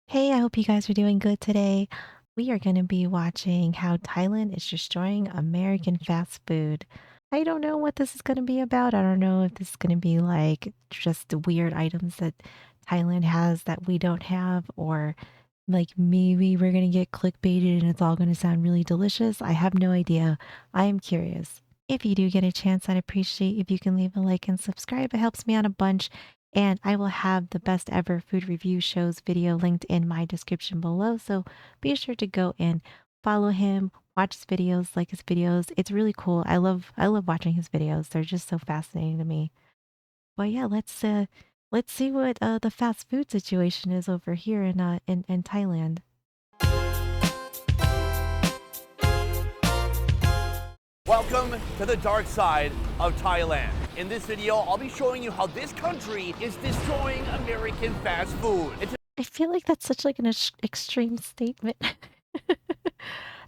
Hey, I hope you guys are doing good today. We are going to be watching how Thailand is destroying American fast food. I don't know what this is going to be about. I don't know if this is going to be like just the weird items that Thailand has that we don't have, or like maybe we're going to get clickbaited and it's all going to sound really delicious. I have no idea. I am curious. If you do get a chance, I'd appreciate if you can leave a like and subscribe. It helps me out a bunch. And I will have the best ever food review shows video linked in my description below. So be sure to go and follow him, watch his videos, like his videos. It's really cool. I love watching his videos. They're just so fascinating to me. But yeah, let's see what the fast food situation is over here in Thailand. Welcome to the dark side of Thailand. In this video, I'll be showing you how this country is destroying American fast food. I feel like that's such like an extreme statement.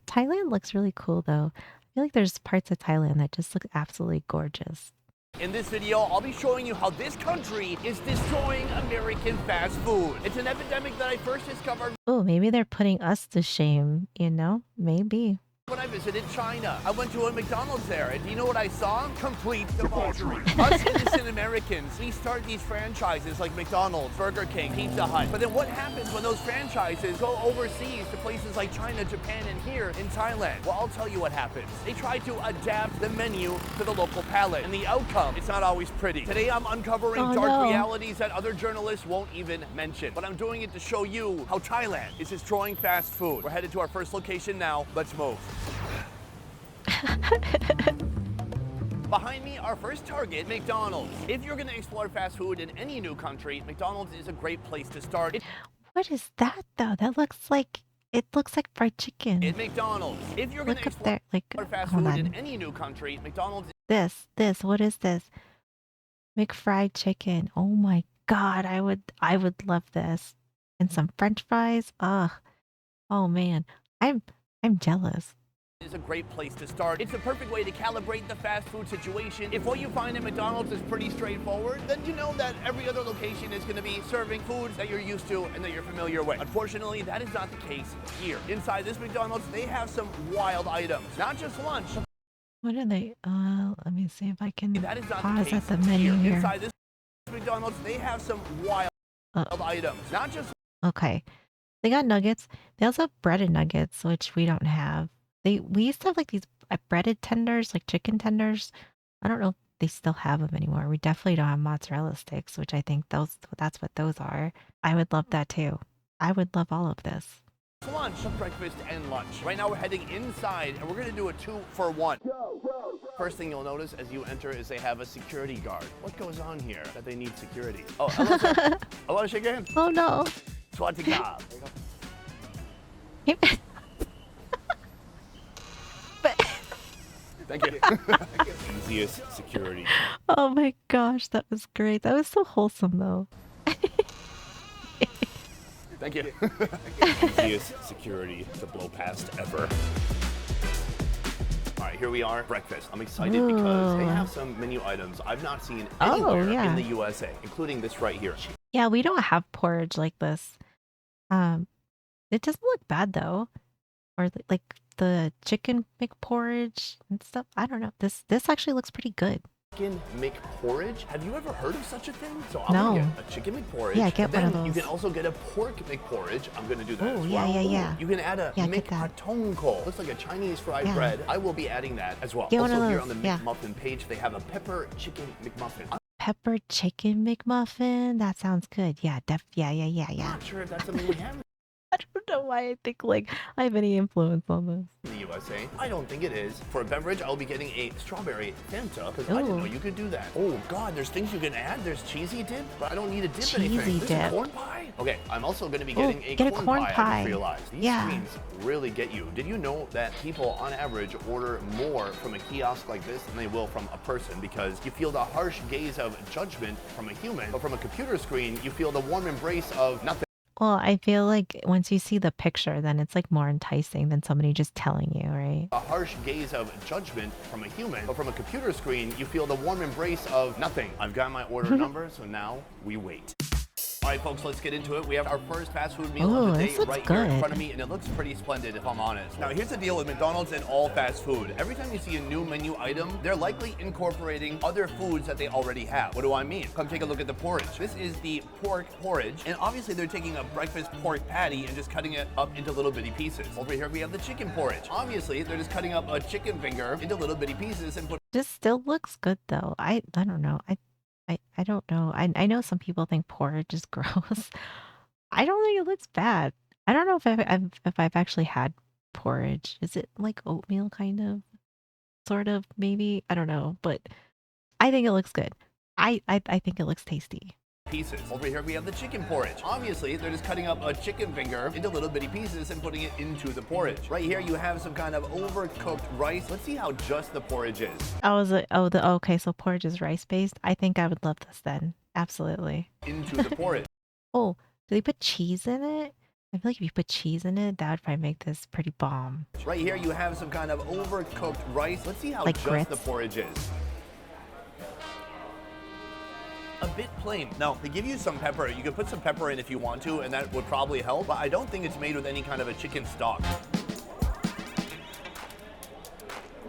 Thailand looks really cool though. I feel like there's parts of Thailand that just look absolutely gorgeous. In this video, I'll be showing you how this country is destroying American fast food. It's an epidemic that I first discovered Oh, maybe they're putting us to shame, you know? Maybe. when I visited China. I went to a McDonald's there, and do you know what I saw? Complete debauchery. Us innocent Americans, we start these franchises like McDonald's, Burger King, Pizza Hut. But then what happens when those franchises go overseas to places like China, Japan, and here in Thailand? Well, I'll tell you what happens. They try to adapt the menu to the local palate, and the outcome, it's not always pretty. Today, I'm uncovering dark realities that other journalists won't even mention. But I'm doing it to show you how Thailand is destroying fast food. We're headed to our first location now. Let's move. Behind me, our first target, McDonald's. If you're gonna explore fast food in any new country, McDonald's is a great place to start. What is that though? That looks like it looks like fried chicken. At McDonald's. If you're gonna Look up explore there, like fast hold food on. in any new country, McDonald's. This, what is this? McFried chicken. Oh my God, I would love this. And some French fries. Ugh. Oh man. I'm jealous. Is a great place to start. It's a perfect way to calibrate the fast food situation. If what you find at McDonald's is pretty straightforward, then you know that every other location is going to be serving foods that you're used to and that you're familiar with. Unfortunately, that is not the case here. Inside this McDonald's, they have some wild items, not just lunch. What are they? Let me see if I can That is not pause the case at the menu here. Inside this McDonald's, they have some wild items, not just. Okay. They got nuggets. They also have breaded nuggets, which we don't have. We used to have like these breaded tenders, like chicken tenders. I don't know if they still have them anymore. We definitely don't have mozzarella sticks, which I think that's what those are. I would love that too. I would love all of this. Lunch, breakfast, and lunch. Right now we're heading inside and we're gonna do a 2-for-1. First thing you'll notice as you enter is they have a security guard. What goes on here that they need security? Oh, hello, sir. I want to shake your hand. Oh no. Swatika. But Thank you. Easiest security. oh my gosh, that was great. That was so wholesome though. Thank you. Easiest security to blow past ever. All right, here we are, breakfast. I'm excited because they have some menu items I've not seen anywhere in the USA, including this right here. Yeah, we don't have porridge like this. It doesn't look bad though. Or like the chicken McPorridge and stuff. I don't know. This actually looks pretty good. Chicken McPorridge? Have you ever heard of such a thing? So I'm No. gonna get a chicken McPorridge. Yeah, get one of then those. you can also get a pork McPorridge. I'm gonna do that Oh, as yeah, well. yeah. You can add a Yeah, get that. McPatongko. Looks like a Chinese fried bread. I will be adding that as well. Get one Also of here on those, the McMuffin page, they have a pepper chicken McMuffin. Pepper chicken McMuffin. That sounds good. Yeah, yeah. I'm not sure if that's something we have I don't know why I think like I have any influence on this. in the USA. I don't think it is. For a beverage, I'll be getting a strawberry Fanta because I didn't know you could do that. Oh God, there's things you can add. There's cheesy dip, but I don't need to dip anything. Cheesy This dip. is corn pie. Okay, I'm also going to be getting a get a corn corn pie. I pie. just realized these screens really get you. Did you know that people on average order more from a kiosk like this than they will from a person because you feel the harsh gaze of judgment from a human, but from a computer screen, you feel the warm embrace of nothing. Well, I feel like once you see the picture, then it's like more enticing than somebody just telling you, right? A harsh gaze of judgment from a human, but from a computer screen, you feel the warm embrace of nothing. I've got my order number, so now we wait. All right, folks, let's get into it. We have our first fast food meal of Oh, the day this looks right here in good. front of me, and it looks pretty splendid, if I'm honest. Now, here's the deal with McDonald's and all fast food. Every time you see a new menu item, they're likely incorporating other foods that they already have. What do I mean? Come take a look at the porridge. This is the pork porridge, and obviously they're taking a breakfast pork patty and just cutting it up into little bitty pieces. Over here, we have the chicken porridge. Obviously, they're just cutting up a chicken finger into little bitty pieces and putting This still looks good though. I don't know. I don't know. I know some people think porridge is gross. I don't think it looks bad. I don't know if I've actually had porridge. Is it like oatmeal kind of? Sort of, maybe? I don't know, but I think it looks good. I think it looks tasty. pieces. Over here we have the chicken porridge. Obviously, they're just cutting up a chicken finger into little bitty pieces and putting it into the porridge. Right here you have some kind of overcooked rice. Let's see how just the porridge is. Oh, is it? Oh, the okay. So porridge is rice based. I think I would love this then. Absolutely. Into the porridge. Oh, do they put cheese in it? I feel like if you put cheese in it, that would probably make this pretty bomb. Right here you have some kind of overcooked rice. Let's see how Like just grits? the porridge is. A bit plain. Now, they give you some pepper. You can put some pepper in if you want to, and that would probably help, but I don't think it's made with any kind of a chicken stock.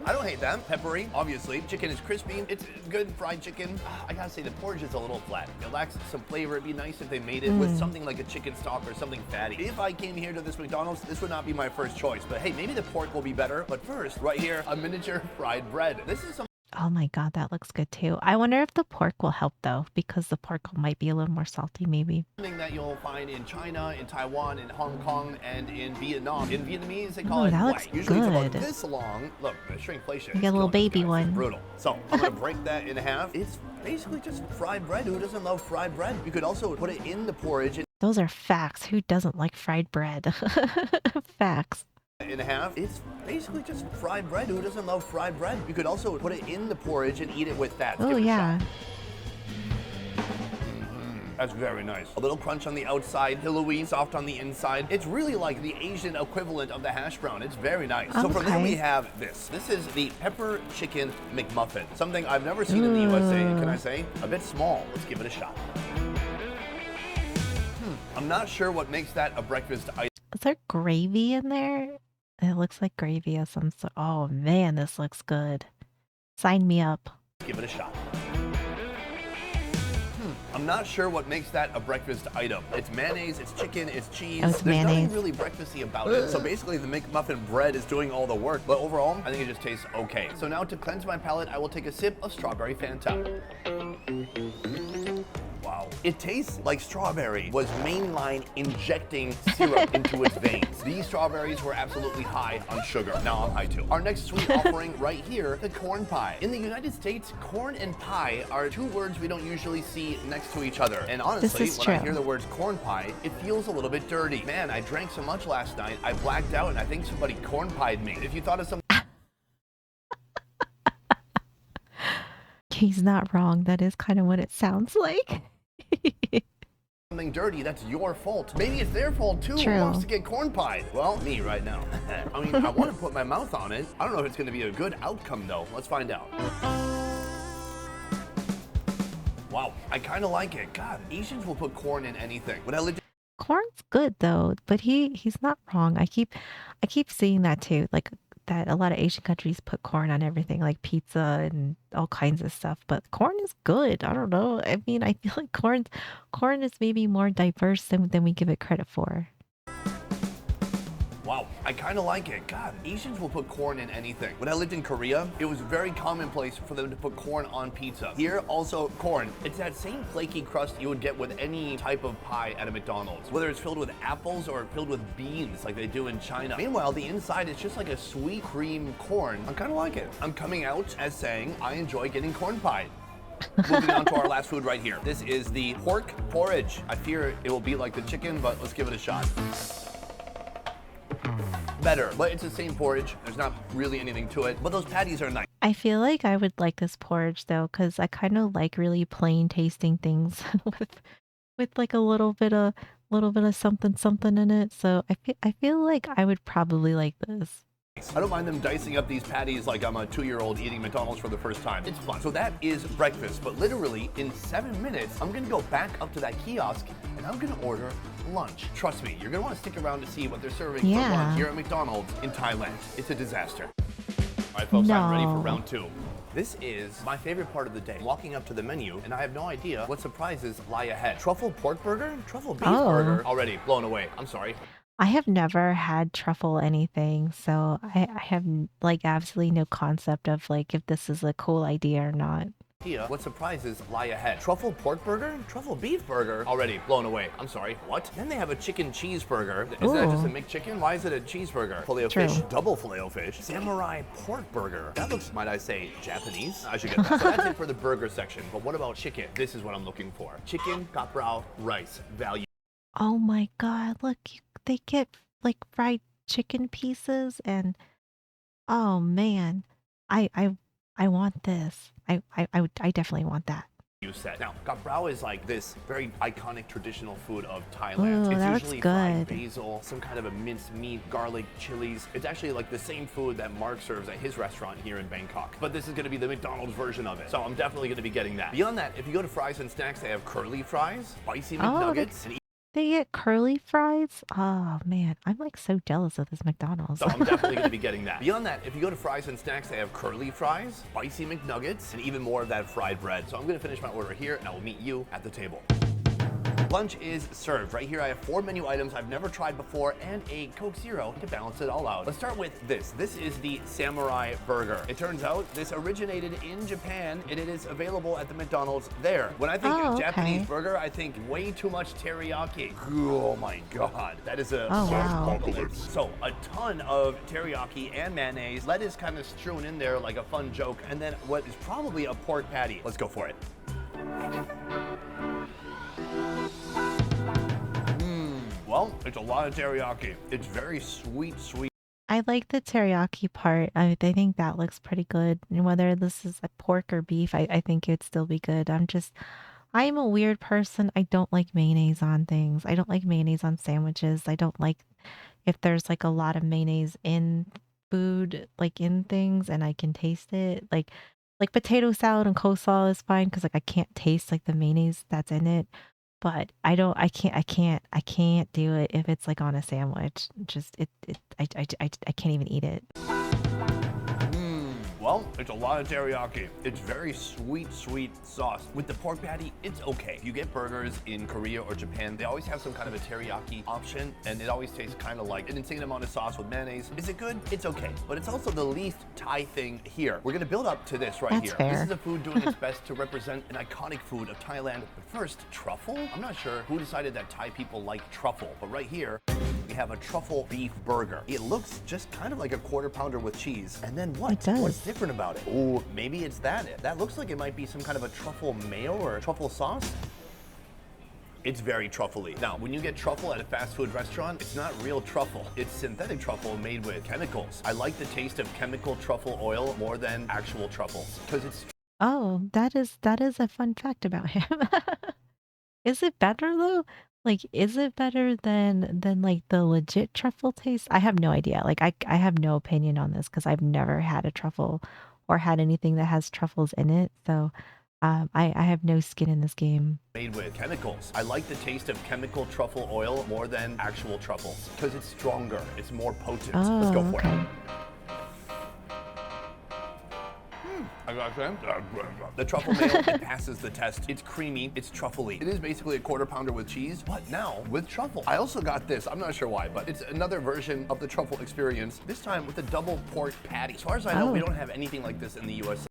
I don't hate that. Peppery, obviously. Chicken is crispy. It's good fried chicken. I gotta say, the porridge is a little flat. It lacks some flavor. It'd be nice if they made it with something like a chicken stock or something fatty. If I came here to this McDonald's, this would not be my first choice. But hey, maybe the pork will be better. But first, right here, a miniature fried bread. This is some Oh my God, that looks good too. I wonder if the pork will help though, because the pork might be a little more salty, maybe. something that you'll find in China, in Taiwan, in Hong Kong, and in Vietnam. In Vietnamese, they call Ooh, it that huai. looks Usually it's about good. this long. Look, the shrinkflation. Like a is little killing us, baby guys. one. It's brutal. So I'm gonna break that in half. It's basically just fried bread. Who doesn't love fried bread? You could also put it in the porridge Those are facts. Who doesn't like fried bread? Facts. in half. It's basically just fried bread. Who doesn't love fried bread? You could also put it in the porridge and eat it with that. Oh Give it a yeah. shot. That's very nice. A little crunch on the outside, pillowy, soft on the inside. It's really like the Asian equivalent of the hash brown. It's very nice. So from there Okay. we have this. This is the pepper chicken McMuffin. Something I've never seen in the USA. Can I say? A bit small. Let's give it a shot. I'm not sure what makes that a breakfast item. Is there gravy in there? It looks like gravy of some sort. Oh man, this looks good. Sign me up. Give it a shot. I'm not sure what makes that a breakfast item. It's mayonnaise, it's chicken, it's cheese. Oh, it's There's mayonnaise. nothing really breakfasty about it. So basically the McMuffin bread is doing all the work, but overall, I think it just tastes okay. So now to cleanse my palate, I will take a sip of strawberry Fanta. Wow. It tastes like strawberry was mainline injecting syrup into its veins. These strawberries were absolutely high on sugar. Now I'm high too. Our next sweet offering right here, the corn pie. In the United States, corn and pie are two words we don't usually see next to each other. And honestly, is when I true. hear the words corn pie, it feels a little bit dirty. Man, I drank so much last night, I blacked out and I think somebody corn pied me. If you thought of something He's not wrong. That is kind of what it sounds like. dirty, that's your fault. Maybe it's their fault too. Who True. wants to get corn pied? Well, me right now. I mean, I want to put my mouth on it. I don't know if it's going to be a good outcome though. Let's find out. Wow, I kind of like it. God, Asians will put corn in anything. When I lived Corn's good though, but he's not wrong. I keep seeing that too. Like that a lot of Asian countries put corn on everything, like pizza and all kinds of stuff. But corn is good. I don't know. I mean, I feel like corn is maybe more diverse than we give it credit for. Wow, I kind of like it. God, Asians will put corn in anything. When I lived in Korea, it was very commonplace for them to put corn on pizza. Here, also corn. It's that same flaky crust you would get with any type of pie at a McDonald's, whether it's filled with apples or filled with beans like they do in China. Meanwhile, the inside is just like a sweet cream corn. I kind of like it. I'm coming out as saying I enjoy getting corn pie. Moving on to our last food right here. This is the pork porridge. I fear it will be like the chicken, but let's give it a shot. Better, but it's the same porridge. There's not really anything to it, but those patties are nice. I feel like I would like this porridge though, because I kind of like really plain tasting things with like a little bit of something something in it. So I feel like I would probably like this. I don't mind them dicing up these patties like I'm a 2-year-old eating McDonald's for the first time. It's fun. So that is breakfast, but literally in 7 minutes, I'm gonna go back up to that kiosk and I'm gonna order lunch. Trust me, you're gonna wanna stick around to see what they're serving for lunch here at McDonald's in Thailand. It's a disaster. All right, folks, I'm ready for round 2. This is my favorite part of the day. Walking up to the menu, and I have no idea what surprises lie ahead. Truffle pork burger? Truffle beef burger? Already blown away. I'm sorry. I have never had truffle anything, so I have like absolutely no concept of like if this is a cool idea or not. What surprises lie ahead? Truffle pork burger? Truffle beef burger? Already blown away. I'm sorry, what? Then they have a chicken cheeseburger. Is that just a McChicken? Why is it a cheeseburger? Filet-O-fish, double Filet-O-fish, samurai pork burger. That looks, might I say, Japanese? I should get that. So that's it for the burger section. But what about chicken? This is what I'm looking for. Chicken, kaprao, rice, value. Oh my God, look, they get like fried chicken pieces and oh man, I I I want this. I definitely want that. Set. Now, kaprao is like this very iconic traditional food of Thailand. Ooh, it's that usually looks fried good. basil, some kind of a minced meat, garlic, chilies. It's actually like the same food that Mark serves at his restaurant here in Bangkok. But this is going to be the McDonald's version of it. So I'm definitely going to be getting that. Beyond that, if you go to fries and snacks, they have curly fries, spicy McNuggets, and They get curly fries? Oh man, I'm like so jealous of this McDonald's. so I'm definitely going to be getting that. Beyond that, if you go to fries and snacks, they have curly fries, spicy McNuggets, and even more of that fried bread. So I'm going to finish my order here, and I will meet you at the table. Lunch is served. Right here I have 4 menu items I've never tried before and a Coke Zero to balance it all out. Let's start with this. This is the samurai burger. It turns out this originated in Japan and it is available at the McDonald's there. When I think Japanese burger, I think way too much teriyaki. Oh my God. That is a apocalypse. So a ton of teriyaki and mayonnaise. Lettuce kind of strewn in there like a fun joke. And then what is probably a pork patty. Let's go for it. Well, it's a lot of teriyaki. It's very sweet, sweet. I like the teriyaki part. I think that looks pretty good. And whether this is a pork or beef, I think it'd still be good. I'm a weird person. I don't like mayonnaise on things. I don't like mayonnaise on sandwiches. I don't like if there's like a lot of mayonnaise in food, like in things, and I can taste it. Like potato salad and coleslaw is fine because like I can't taste like the mayonnaise that's in it. But I can't do it if it's like on a sandwich. Just I can't even eat it. Well, it's a lot of teriyaki. It's very sweet, sweet sauce. With the pork patty, it's okay. You get burgers in Korea or Japan, they always have some kind of a teriyaki option, and it always tastes kind of like an insane amount of sauce with mayonnaise. Is it good? It's okay. But it's also the least Thai thing here. We're gonna build up to this right here. This is a food doing its best to represent an iconic food of Thailand. But first, truffle? I'm not sure who decided that Thai people like truffle, but right here, we have a truffle beef burger. It looks just kind of like a quarter pounder with cheese. And then what? It does. What's different about it? Oh, maybe it's that. That looks like it might be some kind of a truffle mayo or a truffle sauce. It's very truffly. Now, when you get truffle at a fast food restaurant, it's not real truffle. It's synthetic truffle made with chemicals. I like the taste of chemical truffle oil more than actual truffles because it's Oh, that is a fun fact about him. Is it better though? Like, is it better than like the legit truffle taste? I have no idea. Like, I have no opinion on this because I've never had a truffle or had anything that has truffles in it. So, I have no skin in this game. made with chemicals. I like the taste of chemical truffle oil more than actual truffles because it's stronger. It's more potent. Let's go for it. I got that. The truffle mayo, it passes the test. It's creamy, it's truffly. It is basically a quarter pounder with cheese, but now with truffle. I also got this, I'm not sure why, but it's another version of the truffle experience, this time with a double pork patty. As far as I know, we don't have anything like this in the US.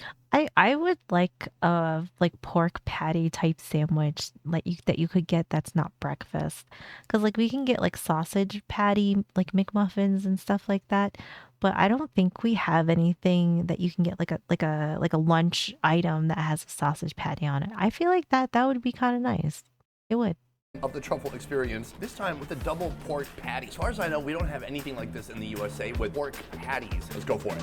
I would like a like pork patty type sandwich like that you could get that's not breakfast. Cause like we can get like sausage patty like McMuffins and stuff like that, but I don't think we have anything that you can get like a lunch item that has a sausage patty on it. I feel like that would be kind of nice. It would. Of the truffle experience, this time with a double pork patty. As far as I know, we don't have anything like this in the USA with pork patties. Let's go for it.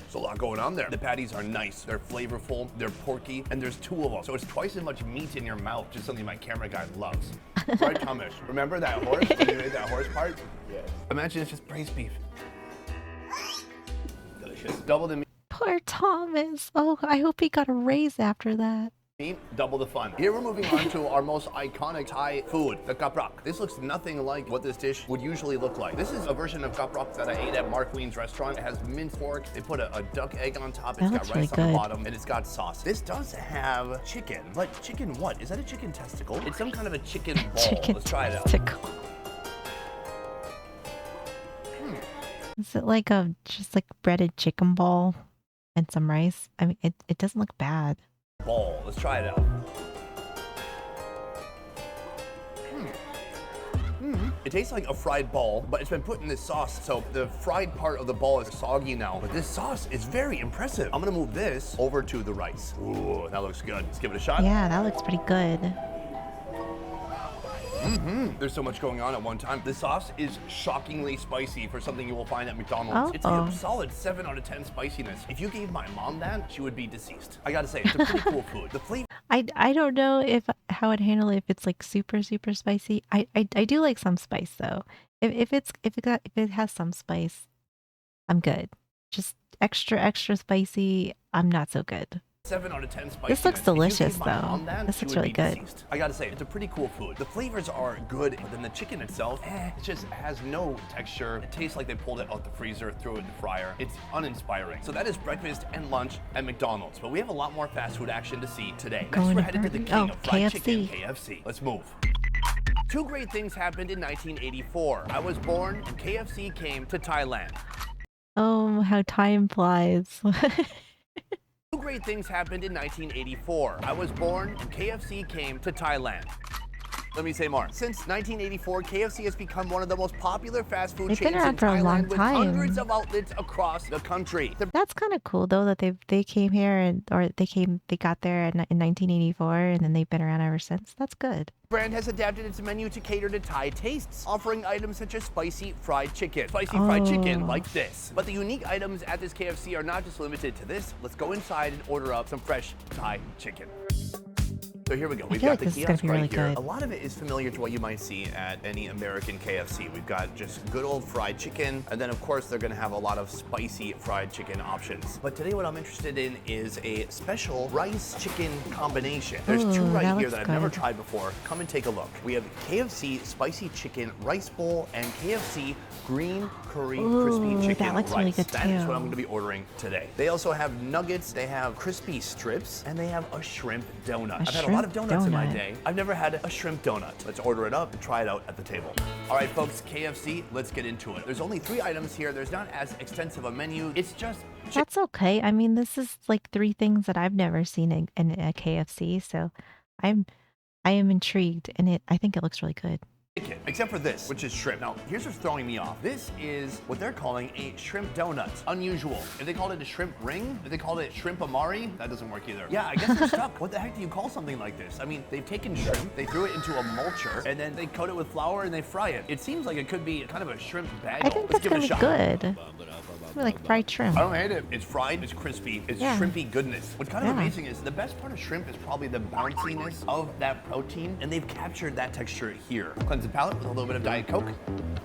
There's a lot going on there. The patties are nice, they're flavorful, they're porky, and there's 2 of them. So it's twice as much meat in your mouth, just something my camera guy loves. Fried Thomas. Remember that horse? When you made that horse part? Yes. Imagine it's just braised beef. Delicious. Double the Poor Thomas. Oh, I hope he got a raise after that. meat, double the fun. Here we're moving on to our most iconic Thai food, the kaprak. This looks nothing like what this dish would usually look like. This is a version of kaprak that I ate at Mark Queen's restaurant. It has minced pork. They put a duck egg on top. It's got rice on the bottom, and it's got sauce. This does have chicken, but chicken what? Is that a chicken testicle? It's some kind of a chicken ball. Let's try it out. Is it like a just like breaded chicken ball and some rice? I mean, it doesn't look bad. Ball. Let's try it out. It tastes like a fried ball, but it's been put in this sauce, so the fried part of the ball is soggy now. But this sauce is very impressive. I'm gonna move this over to the rice. Ooh, that looks good. Let's give it a shot. Yeah, that looks pretty good. There's so much going on at one time. The sauce is shockingly spicy for something you will find at McDonald's. It's a solid 7 out of 10 spiciness. If you gave my mom that, she would be deceased. I gotta say, it's a pretty cool food. The flavor. I don't know if how I'd handle it if it's like super spicy. I do like some spice though. If it has some spice, I'm good. Just extra spicy, I'm not so good. 7 out of 10 spiciness. This looks delicious though. This looks really good. I gotta say, it's a pretty cool food. The flavors are good, but then the chicken itself, it just has no texture. It tastes like they pulled it out the freezer, threw it in the fryer. It's uninspiring. So that is breakfast and lunch at McDonald's. But we have a lot more fast food action to see today. Next, we're headed to the king of fried chicken, KFC. Let's move. Two great things happened in 1984. I was born and KFC came to Thailand. Oh, how time flies. Two great things happened in 1984. I was born and KFC came to Thailand. Let me say more. Since 1984, KFC has become one of the most popular fast food chains in Thailand with hundreds of outlets across the country. That's kind of cool though that they came here they got there in 1984 and then they've been around ever since. That's good. The brand has adapted its menu to cater to Thai tastes, offering items such as spicy fried chicken. Spicy fried chicken like this. But the unique items at this KFC are not just limited to this. Let's go inside and order up some fresh Thai chicken. So here we go. We've got the kiosk right here. A lot of it is familiar to what you might see at any American KFC. We've got just good old fried chicken, and then of course they're gonna have a lot of spicy fried chicken options. But today what I'm interested in is a special rice chicken combination. There's two right here that I've never tried before. Come and take a look. We have KFC spicy chicken rice bowl and KFC green curry crispy chicken rice. Really good that is what I'm gonna be ordering today. They also have nuggets, they have crispy strips, and they have a shrimp donut. I've had a lot of donuts in my day. I've never had a shrimp donut. Let's order it up and try it out at the table. All right, folks, KFC, let's get into it. There's only 3 items here. There's not as extensive a menu. It's just... That's okay. I mean, this is like 3 things that I've never seen in a KFC, so I am intrigued, and I think it looks really good. Except for this, which is shrimp. Now, here's what's throwing me off. This is what they're calling a shrimp donut. Unusual. If they called it a shrimp ring, if they called it shrimp amari, that doesn't work either. Yeah, I guess they're stuck. What the heck do you call something like this? I mean, they've taken shrimp, they threw it into a mulcher, and then they coat it with flour and they fry it. It seems like it could be kind of a shrimp bagel. I think that's kind of good. Like fried shrimp. I don't hate it. It's fried, it's crispy, it's shrimpy goodness. What's kind of amazing is the best part of shrimp is probably the bounciness of that protein, and they've captured that texture here. Cleanse the palate with a little bit of Diet Coke.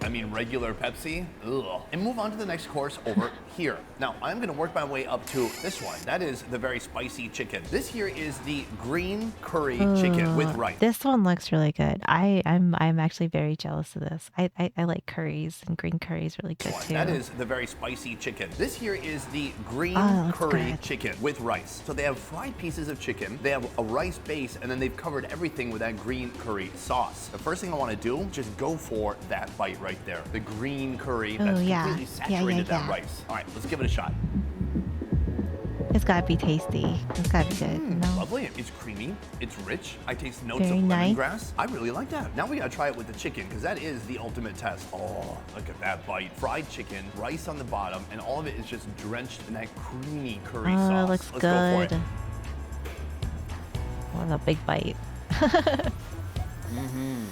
I mean, regular Pepsi. Ugh. And move on to the next course over here. Now, I'm gonna work my way up to this one. That is the very spicy chicken. This here is the green curry chicken with rice. This one looks really good. I'm actually very jealous of this. I like curries, and green curry is really good too. That is the very spicy chicken. This here is the green curry chicken with rice. So they have fried pieces of chicken, they have a rice base, and then they've covered everything with that green curry sauce. The first thing I want to do, just go for that bite right there. The green curry that's completely saturated that rice. All right, let's give it a shot. It's gotta be tasty. It's gotta be good. You know? Lovely. It's creamy. It's rich. I taste notes of lemongrass. I really like that. Now we gotta try it with the chicken because that is the ultimate test. Oh, look at that bite. Fried chicken, rice on the bottom, and all of it is just drenched in that creamy curry sauce. It looks good. Go for it. What a big bite.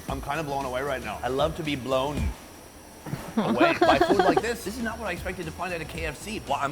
I'm kind of blown away right now. I love to be blown away by food like this. This is not what I expected to find at a KFC. Well,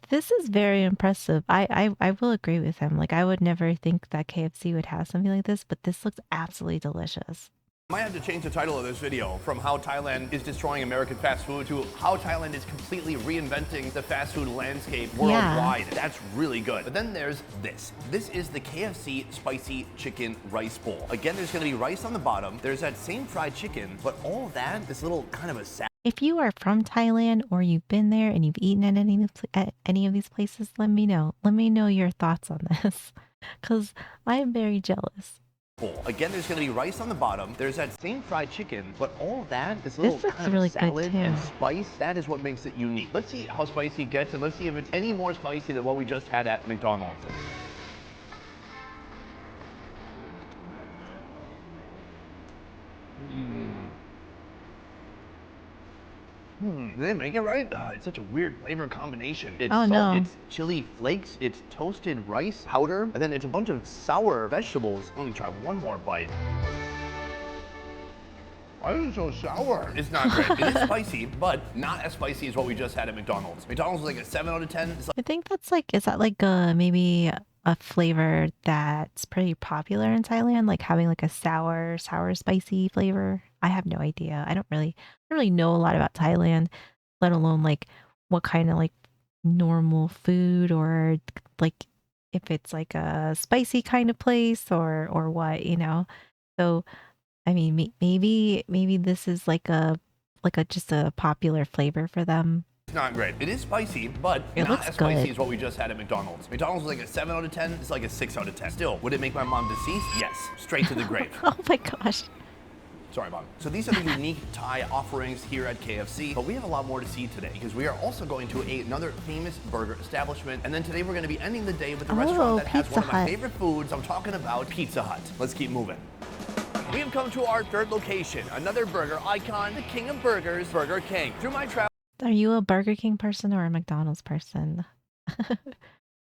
This is very impressive. I will agree with him. Like, I would never think that KFC would have something like this, but this looks absolutely delicious. I might have to change the title of this video from how Thailand is destroying American fast food to how Thailand is completely reinventing the fast food landscape worldwide. Yeah. That's really good. But then there's this. This is the KFC spicy chicken rice bowl. Again, there's gonna be rice on the bottom. There's that same fried chicken, but all of that, this little kind of a salad. If you are from Thailand or you've been there and you've eaten at any of these places, let me know. Let me know your thoughts on this, because I am very jealous. Again, there's going to be rice on the bottom. There's that same fried chicken, but all of that, this little kind of really salad and spice, that is what makes it unique. Let's see how spicy it gets, and let's see if it's any more spicy than what we just had at McDonald's. Did they make it right? It's such a weird flavor combination. It's salt, it's chili flakes, it's toasted rice powder, and then it's a bunch of sour vegetables. Let me try one more bite. Why is it so sour? It's not great. It is spicy, but not as spicy as what we just had at McDonald's. McDonald's was like a 7 out of 10. I think that's like, is that like maybe a flavor that's pretty popular in Thailand, like having like a sour, spicy flavor? I have no idea. I don't really know a lot about Thailand, let alone like what kind of like normal food or like if it's like a spicy kind of place or what, you know. So I mean, maybe this is like a just a popular flavor for them. It's not great. It is spicy, but not as spicy as what we just had at McDonald's. McDonald's was like a 7 out of 10. It's like a 6 out of 10. Still, would it make my mom deceased? Yes. Straight to the grave. Oh my gosh. Sorry, Mom. So these are the unique Thai offerings here at KFC, but we have a lot more to see today because we are also going to another famous burger establishment. And then today we're going to be ending the day with a restaurant that has one of my favorite foods. I'm talking about Pizza Hut. Let's keep moving. We have come to our third location, another burger icon, the king of burgers, Burger King. Through my travels. Are you a Burger King person or a McDonald's person?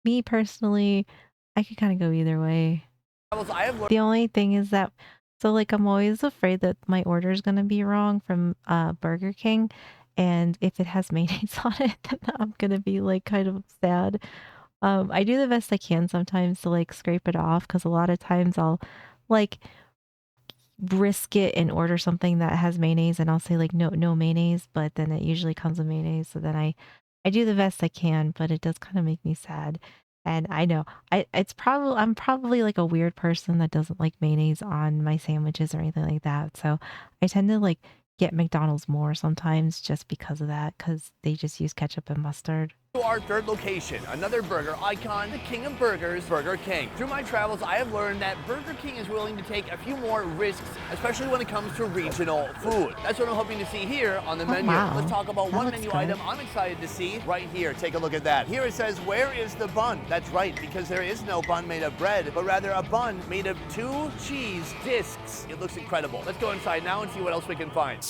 Me personally, I could kind of go either way. The only thing is that, so like I'm always afraid that my order is going to be wrong from Burger King. And if it has mayonnaise on it, then I'm going to be like kind of sad. I do the best I can sometimes to like scrape it off because a lot of times I'll like risk it and order something that has mayonnaise and I'll say like no mayonnaise, but then it usually comes with mayonnaise. So then I do the best I can, but it does kind of make me sad. And I know I'm probably like a weird person that doesn't like mayonnaise on my sandwiches or anything like that. So I tend to like get McDonald's more sometimes just because of that, because they just use ketchup and mustard. To our third location, another burger icon, the king of burgers, Burger King. Through my travels, I have learned that Burger King is willing to take a few more risks, especially when it comes to regional food. That's what I'm hoping to see here on the menu. Wow. Let's talk about one menu item I'm excited to see right here. Take a look at that. Here it says, where is the bun? That's right, because there is no bun made of bread, but rather a bun made of 2 cheese discs. It looks incredible. Let's go inside now and see what else we can find.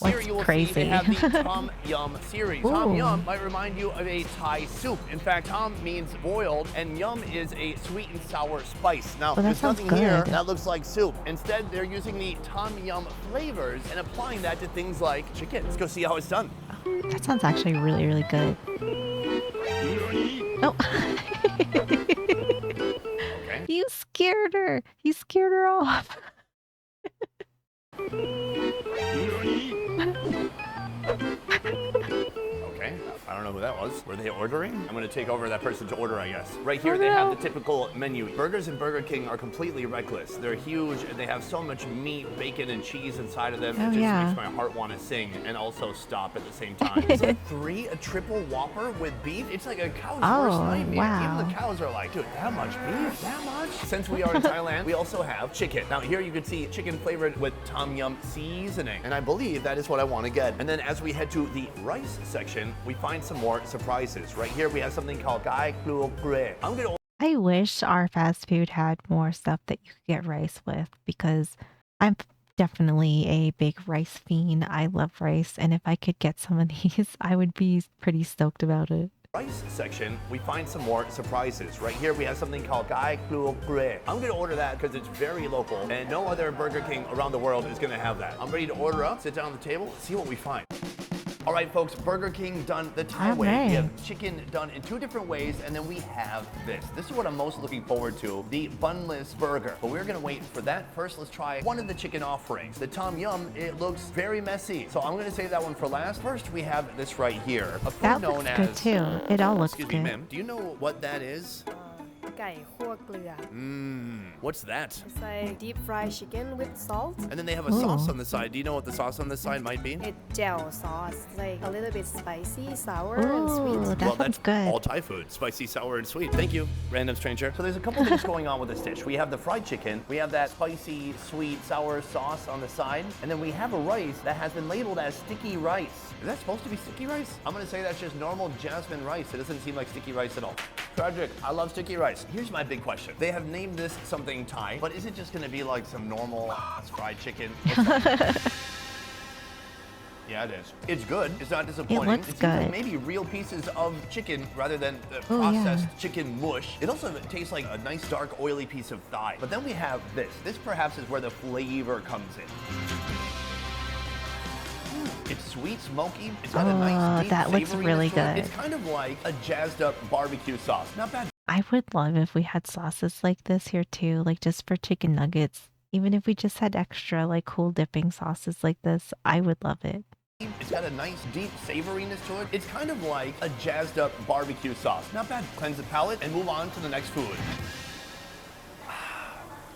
Here you will see they have the Tom Yum series. Ooh. Tom Yum might remind you of a Thai soup. In fact, Tom means boiled, and Yum is a sweet and sour spice. Now, there's nothing here that looks like soup. Instead, they're using the Tom Yum flavors and applying that to things like chicken. Let's go see how it's done. That sounds actually really, really good. Oh. Okay. You scared her. You scared her off. Okay, I don't know who that was. Were they ordering? I'm gonna take over that person to order, I guess. Right here, they have the typical menu. Burgers in Burger King are completely reckless. They're huge, and they have so much meat, bacon, and cheese inside of them. It just makes my heart want to sing and also stop at the same time. Is it a triple Whopper with beef? It's like a cow's worst nightmare. Wow. Even the cows are like, dude, that much beef? That much? Since we are in Thailand, we also have chicken. Now here you can see chicken flavored with Tom Yum seasoning, and I believe that is what I want to get. And then as we head to the rice section, we find some more surprises. Right here, we have something called Gai Klu Gre. I wish our fast food had more stuff that you could get rice with, because I'm definitely a big rice fiend. I love rice, and if I could get some of these, I would be pretty stoked about it. Rice section, we find some more surprises. Right here, we have something called Gai Klu Gre. I'm gonna order that because it's very local, and no other Burger King around the world is gonna have that. I'm ready to order up, sit down at the table, see what we find. All right, folks, Burger King done the Thai All way. right. We have chicken done in 2 different ways, and then we have this. This is what I'm most looking forward to, the bunless burger. But we're gonna wait for that. First, let's try one of the chicken offerings. The Tom Yum, it looks very messy. So I'm gonna save that one for last. First, we have this right here. A food That known looks good as... too. It all looks Excuse good. me, ma'am. Do you know what that is? ไก่คั่วเกลือ What's that? It's like deep fried chicken with salt. And then they have a sauce on the side. Do you know what the sauce on this side might be? It's gel sauce, like a little bit spicy, sour, and Ooh, sweet. that Well, sounds that's good. all Thai food. Spicy, sour, and sweet. Thank you, random stranger. So there's a couple things going on with this dish. We have the fried chicken. We have that spicy, sweet, sour sauce on the side. And then we have a rice that has been labeled as sticky rice. Is that supposed to be sticky rice? I'm going to say that's just normal jasmine rice. It doesn't seem like sticky rice at all. Tragic. I love sticky rice. Here's my big question. They have named this something Thai, but is it just going to be like some normal fried chicken? Yeah, it is. It's good. It's not disappointing. looks It seems like good. maybe real pieces of chicken rather than the Oh, yeah. processed chicken mush. It also tastes like a nice dark oily piece of thigh. But then we have this. This perhaps is where the flavor comes in. It's sweet, smoky. It's got a nice deep that looks savoriness really to it. good. It's kind of like a jazzed up barbecue sauce. Not bad. I would love if we had sauces like this here too, like just for chicken nuggets. Even if we just had extra like cool dipping sauces like this, I would love it. It's got a nice deep savoriness to it. It's kind of like a jazzed up barbecue sauce. Not bad. Cleanse the palate and move on to the next food.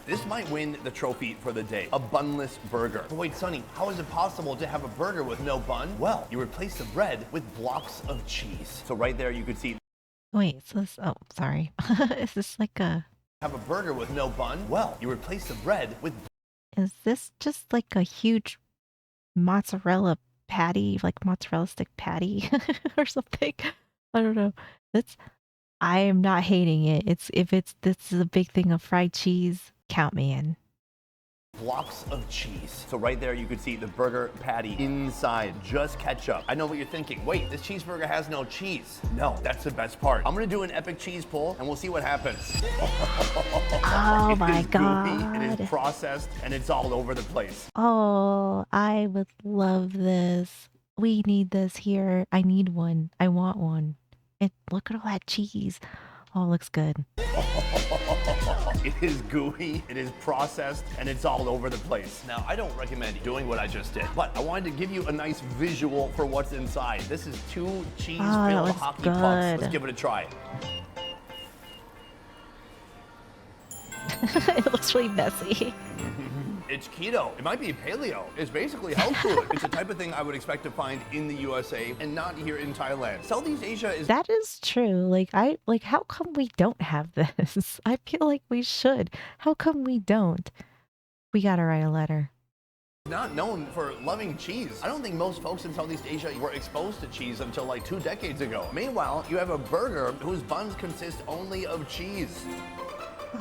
This might win the trophy for the day, a bunless burger. But wait, Sonny, how is it possible to have a burger with no bun? Well, you replace the bread with blocks of cheese. So right there you could see Wait, so this, oh, sorry. Is this like have a burger with no bun? Well, you replace the bread with is this just like a huge mozzarella patty, like mozzarella stick patty or something? I don't know. I am not hating it. This is a big thing of fried cheese, count me in. blocks of cheese. So right there you could see the burger patty inside, just ketchup. I know what you're thinking. Wait, this cheeseburger has no cheese. No, that's the best part. I'm gonna do an epic cheese pull and we'll see what happens. Oh It my is goofy, it God. is processed, and it's all over the place. Oh, I would love this. We need this here. I need one. I want one. Look at all that cheese. Oh, it looks good. It is gooey, it is processed, and it's all over the place. Now, I don't recommend doing what I just did, but I wanted to give you a nice visual for what's inside. This is 2 Oh, that cheese-filled looks hockey good. pucks. Let's give it a try. It looks really messy. It's keto. It might be paleo. It's basically health food. It's the type of thing I would expect to find in the USA and not here in Thailand. Southeast Asia is That is true. How come we don't have this? I feel like we should. How come we don't? We gotta write a letter. not known for loving cheese. I don't think most folks in Southeast Asia were exposed to cheese until like 2 decades ago. Meanwhile, you have a burger whose buns consist only of cheese.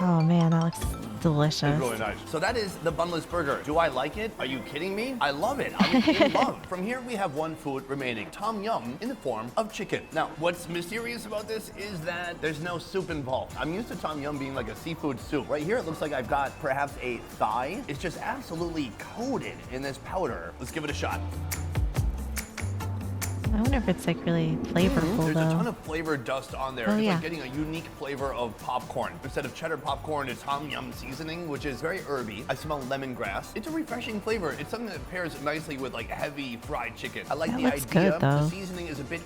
Oh man, that looks delicious. It's really nice. So that is the bunless burger. Do I like it? Are you kidding me? I love it. I'm in love. From here, we have one food remaining. Tom Yum in the form of chicken. Now, what's mysterious about this is that there's no soup involved. I'm used to Tom Yum being like a seafood soup. Right here, it looks like I've got perhaps a thigh. It's just absolutely coated in this powder. Let's give it a shot. I wonder if it's like really flavorful There's a ton though. of flavor dust on there. Oh, It's yeah. like getting a unique flavor of popcorn. Instead of cheddar popcorn, it's Tom Yum seasoning, which is very herby. I smell lemongrass. It's a refreshing flavor. It's something that pairs nicely with like heavy fried chicken. I like That the looks idea. good, though. The seasoning is a bit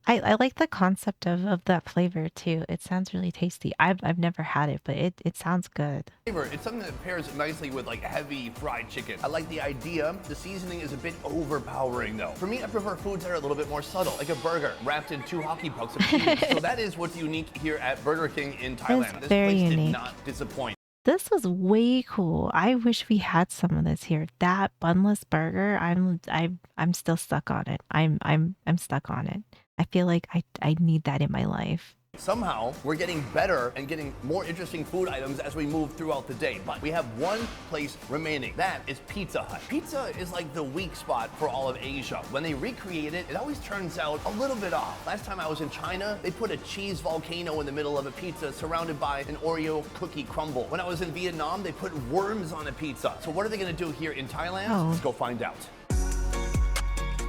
I like the concept of that flavor too. It sounds really tasty. I've never had it, but it sounds good. flavor. It's something that pairs nicely with like heavy fried chicken. I like the idea. The seasoning is a bit overpowering though. For me, I prefer foods that are a little bit more subtle, like a burger wrapped in 2 hockey pucks of cheese. So that is what's unique here at Burger King in Thailand. This very place did unique. not disappoint. This was way cool. I wish we had some of this here. That bunless burger, I'm still stuck on it. I'm stuck on it. I feel like I need that in my life. Somehow, we're getting better and getting more interesting food items as we move throughout the day. But we have one place remaining. That is Pizza Hut. Pizza is like the weak spot for all of Asia. When they recreate it, it always turns out a little bit off. Last time I was in China, they put a cheese volcano in the middle of a pizza surrounded by an Oreo cookie crumble. When I was in Vietnam, they put worms on a pizza. So what are they gonna do here in Thailand? Oh. Let's go find out.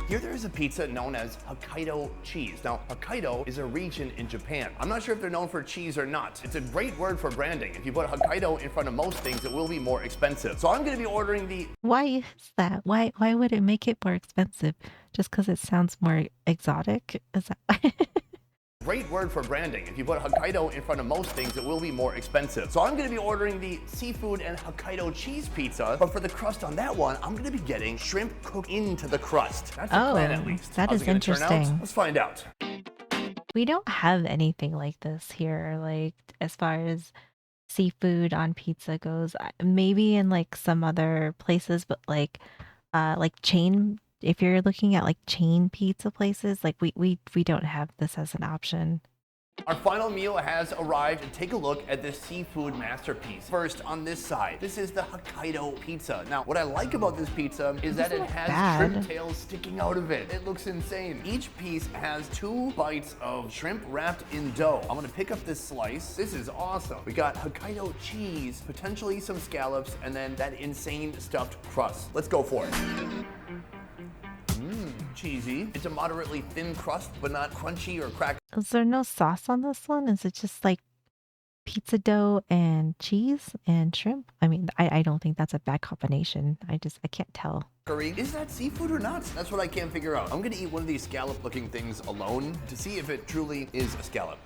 Here there is a pizza known as Hokkaido cheese. Now, Hokkaido is a region in Japan. I'm not sure if they're known for cheese or not. It's a great word for branding. If you put Hokkaido in front of most things, it will be more expensive. So I'm gonna be ordering the Why is that? Why would it make it more expensive? Just because it sounds more exotic? Is that great word for branding. If you put Hokkaido in front of most things, it will be more expensive. So I'm gonna be ordering the seafood and Hokkaido cheese pizza, but for the crust on that one, I'm gonna be getting shrimp cooked into the crust. That's the plan at least. That How's is it gonna turn out? interesting. Let's find out. We don't have anything like this here, like as far as seafood on pizza goes. Maybe in like some other places, but like chain if you're looking at like chain pizza places, like we don't have this as an option. Our final meal has arrived, and take a look at this seafood masterpiece. First, on this side, this is the Hokkaido pizza. Now, what I like about this pizza is that it has shrimp tails sticking out of it. It looks insane. Each piece has 2 bites of shrimp wrapped in dough. I'm gonna pick up this slice. This is awesome. We got Hokkaido cheese, potentially some scallops, and then that insane stuffed crust. Let's go for it. Cheesy. It's a moderately thin crust, but not crunchy or cracked. Is there no sauce on this one? Is it just like pizza dough and cheese and shrimp? I mean, I don't think that's a bad combination. I can't tell. Is that seafood or not? That's what I can't figure out. I'm gonna eat one of these scallop-looking things alone to see if it truly is a scallop.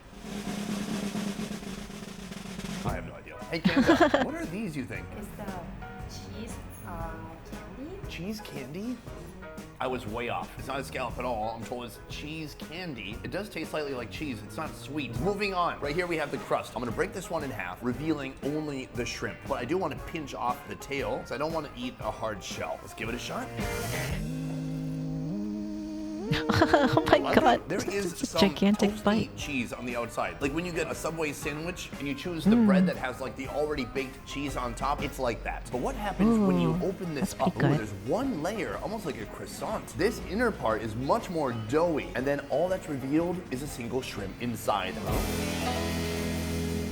I have no idea. Hey, Kanda, what are these, you think? It's the cheese candy. Cheese candy? I was way off. It's not a scallop at all. I'm told it's cheese candy. It does taste slightly like cheese. It's not sweet. Moving on. Right here we have the crust. I'm gonna break this one in half, revealing only the shrimp. But I do want to pinch off the tail, so I don't want to eat a hard shell. Let's give it a shot. Oh my god, there is it's a some gigantic toasty bite. cheese on the outside. Like when you get a Subway sandwich and you choose the bread that has like the already baked cheese on top, it's like that. But what happens when you open this up? Ooh, there's one layer, almost like a croissant. This inner part is much more doughy, and then all that's revealed is a single shrimp inside.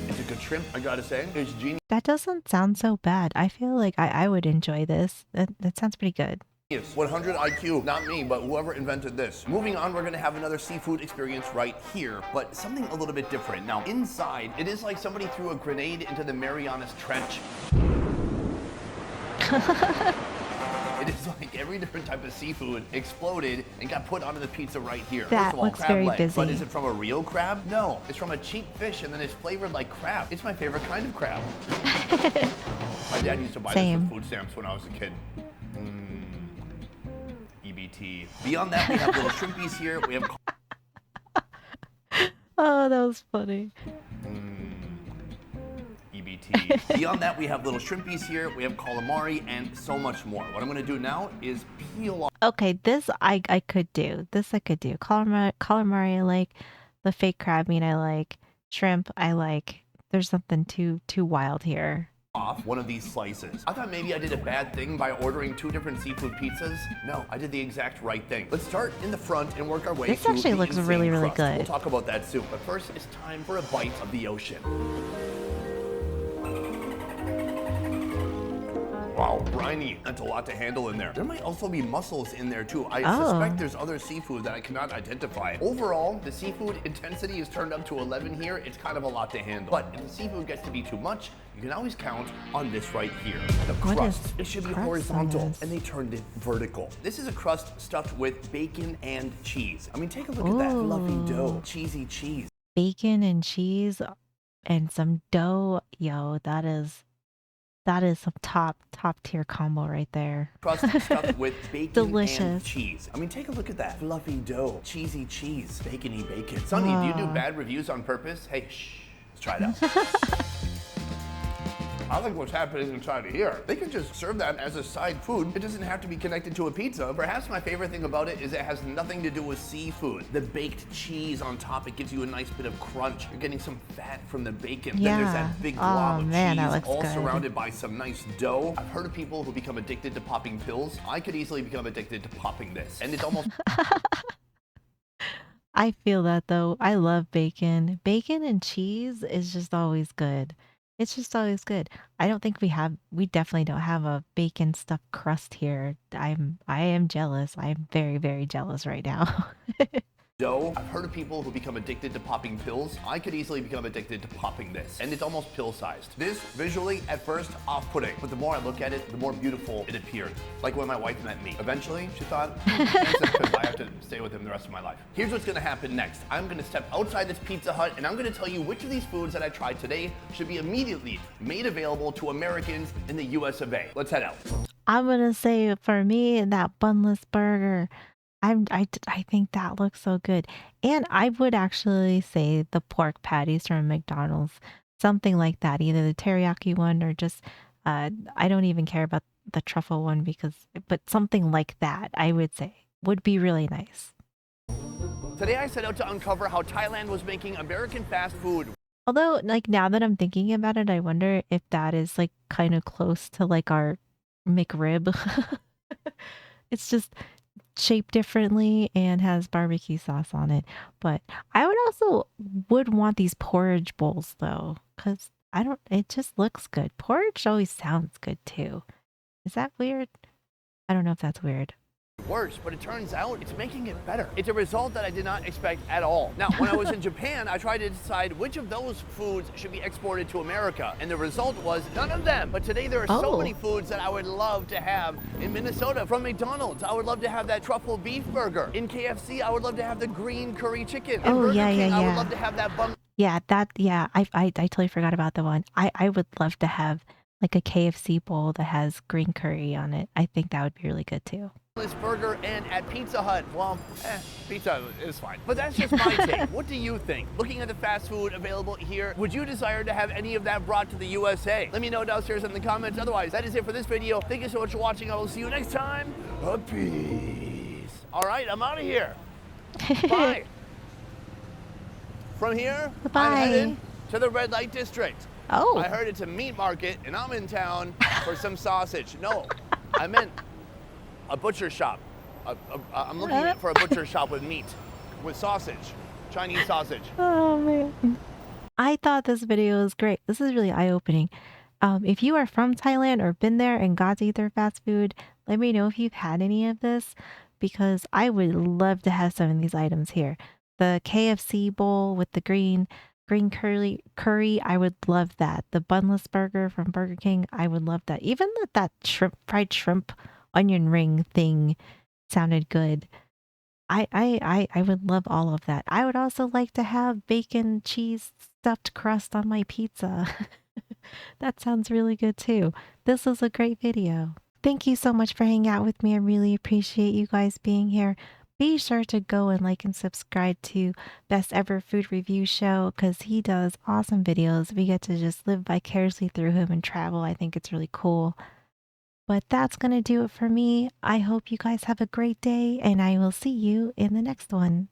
It's a good shrimp, I gotta say. It's genius. That doesn't sound so bad. I feel like I would enjoy this. That sounds pretty good. 100 IQ, not me, but whoever invented this. Moving on, we're gonna have another seafood experience right here, but something a little bit different. Now, inside, it is like somebody threw a grenade into the Marianas Trench. It is like every different type of seafood exploded and got put onto the pizza right here. That First of all, looks crab very leg. busy. But is it from a real crab? No, it's from a cheap fish, and then it's flavored like crab. It's my favorite kind of crab. My dad used to buy this with food stamps when I was a kid. EBT. Beyond that, we have little shrimpies here. We have. Oh, that was funny. EBT. Beyond that, we have little shrimpies here. We have calamari and so much more. What I'm going to do now is peel off. Okay, this I could do. This I could do. Calamari I like. The fake crab meat I like. Shrimp I like. There's something too wild here. Off one of these slices. I thought maybe I did a bad thing by ordering 2 different seafood pizzas. No, I did the exact right thing. Let's start in the front and work our way This to actually the looks insane really crust. good. We'll talk about that soon. But first, it's time for a bite of the ocean. Wow, briny. That's a lot to handle in there. There might also be mussels in there too. I suspect there's other seafood that I cannot identify. Overall, the seafood intensity is turned up to 11 here. It's kind of a lot to handle. But if the seafood gets to be too much, you can always count on this right here. The crust. It should be horizontal, and they turned it vertical. This is a crust stuffed with bacon and cheese. I mean, take a look at that fluffy dough, cheesy cheese. Bacon and cheese and some dough. Yo, that is some top tier combo right there. Crust stuffed with bacon Delicious. and cheese. I mean, take a look at that fluffy dough, cheesy cheese, bacony bacon. Sonny, do you do bad reviews on purpose? Hey, shh, let's try it out. I like what's happening inside of here. They can just serve that as a side food. It doesn't have to be connected to a pizza. Perhaps my favorite thing about it is it has nothing to do with seafood. The baked cheese on top, it gives you a nice bit of crunch. You're getting some fat from the bacon. Yeah. Then there's that big glob of man, cheese, that looks all good. surrounded by some nice dough. I've heard of people who become addicted to popping pills. I could easily become addicted to popping this. And it's almost I feel that though. I love bacon. Bacon and cheese is just always good. It's just always good. I don't think we definitely don't have a bacon stuffed crust here. I am jealous. I'm very, very jealous right now. Dough. I've heard of people who become addicted to popping pills. I could easily become addicted to popping this, and it's almost pill-sized. This, visually, at first, off-putting, but the more I look at it, the more beautiful it appeared. Like when my wife met me. Eventually, she thought, that's because I have to stay with him the rest of my life. Here's what's gonna happen next. I'm gonna step outside this Pizza Hut, and I'm gonna tell you which of these foods that I tried today should be immediately made available to Americans in the US of A. Let's head out. I'm gonna say for me, that bunless burger. I think that looks so good. And I would actually say the pork patties from McDonald's, something like that, either the teriyaki one or just I don't even care about the truffle one because but something like that, I would say would be really nice. Today I set out to uncover how Thailand was making American fast food. Although like now that I'm thinking about it, I wonder if that is like kind of close to like our McRib. It's just shaped differently and has barbecue sauce on it. But I would also would want these porridge bowls though, because I don't. It just looks good. Porridge always sounds good too. Is that weird? I don't know if that's weird. Worse, but it turns out it's making it better. It's a result that I did not expect at all. Now, when I was in Japan, I tried to decide which of those foods should be exported to America, and the result was none of them. But today there are so many foods that I would love to have in Minnesota. From McDonald's, I would love to have that truffle beef burger. In KFC, I would love to have the green curry chicken. In Oh Burger yeah, yeah, King, I would yeah. love to have that bun. Yeah, that yeah, I totally forgot about the one. I would love to have like a KFC bowl that has green curry on it. I think that would be really good too. This burger, and at Pizza Hut, well, pizza is fine. But that's just my take. What do you think? Looking at the fast food available here, would you desire to have any of that brought to the USA? Let me know downstairs in the comments. Otherwise, that is it for this video. Thank you so much for watching. I will see you next time. Peace. All right, I'm out of here. Bye. From here, I'm headed Bye. to the red light district. Oh. I heard it's a meat market, and I'm in town for some sausage. No, I meant a butcher shop. I'm looking for a butcher shop with meat, with sausage, Chinese sausage. Oh man. I thought this video was great. This is really eye-opening. If you are from Thailand or been there and got to eat their fast food, let me know if you've had any of this because I would love to have some of these items here. The KFC bowl with the green curry, I would love that. The bunless burger from Burger King, I would love that. Even that shrimp fried shrimp onion ring thing sounded good. I would love all of that. I would also like to have bacon cheese stuffed crust on my pizza. That sounds really good too. This was a great video. Thank you so much for hanging out with me. I really appreciate you guys being here. Be sure to go and like and subscribe to Best Ever Food Review Show because he does awesome videos. We get to just live vicariously through him and travel. I think it's really cool. But that's going to do it for me. I hope you guys have a great day, and I will see you in the next one.